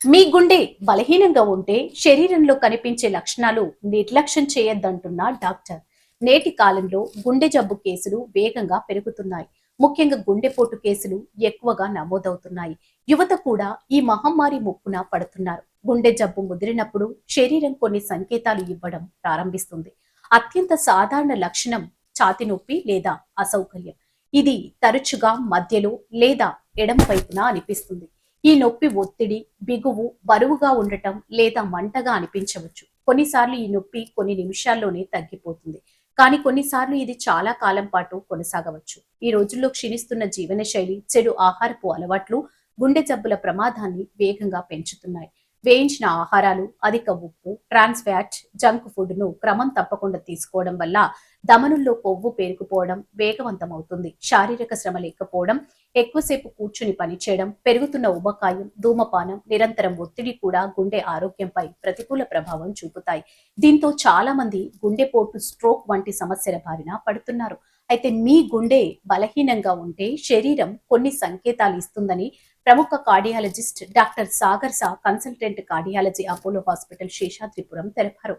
మీ గుండె బలహీనంగా ఉంటే శరీరంలో కనిపించే లక్షణాలు నిర్లక్ష్యం చేయొద్దంటున్న డాక్టర్. నేటి కాలంలో గుండె జబ్బు కేసులు వేగంగా పెరుగుతున్నాయి. ముఖ్యంగా గుండెపోటు కేసులు ఎక్కువగా నమోదవుతున్నాయి. యువత కూడా ఈ మహమ్మారి ముప్పున పడుతున్నారు. గుండె జబ్బు ముదిరినప్పుడు శరీరం కొన్ని సంకేతాలు ఇవ్వడం ప్రారంభిస్తుంది. అత్యంత సాధారణ లక్షణం ఛాతి నొప్పి లేదా అసౌకర్యం. ఇది తరచుగా మధ్యలో లేదా ఎడమ వైపున అనిపిస్తుంది. ఈ నొప్పి ఒత్తిడి, బిగువు, బరువుగా ఉండటం లేదా మంటగా అనిపించవచ్చు. కొన్నిసార్లు ఈ నొప్పి కొన్ని నిమిషాల్లోనే తగ్గిపోతుంది. కానీ కొన్నిసార్లు ఇది చాలా కాలం పాటు కొనసాగవచ్చు. ఈ రోజుల్లో క్షీణిస్తున్న జీవనశైలి, చెడు ఆహారపు అలవాట్లు గుండె జబ్బుల ప్రమాదాన్ని వేగంగా పెంచుతున్నాయి. వేయించిన ఆహారాలు, అధిక ఉప్పు, ట్రాన్స్ ఫ్యాట్, జంక్ ఫుడ్ ను క్రమం తప్పకుండా తీసుకోవడం వల్ల ధమనుల్లో కొవ్వు పేరుకుపోవడం వేగవంతమవుతుంది. శారీరక శ్రమ లేకపోవడం, ఎక్కువసేపు కూర్చుని పనిచేయడం, పెరుగుతున్న ఉబకాయం, ధూమపానం, నిరంతరం ఒత్తిడి కూడా గుండె ఆరోగ్యంపై ప్రతికూల ప్రభావం చూపుతాయి. దీంతో చాలా మంది గుండెపోటు, స్ట్రోక్ వంటి సమస్యల బారిన పడుతున్నారు. అయితే మీ గుండె బలహీనంగా ఉంటే శరీరం కొన్ని సంకేతాలు ఇస్తుందని ప్రముఖ కార్డియాలజిస్ట్ డాక్టర్ సాగర్ సా consultant cardiology Apollo hospital Seshadripuram తెలిపారు.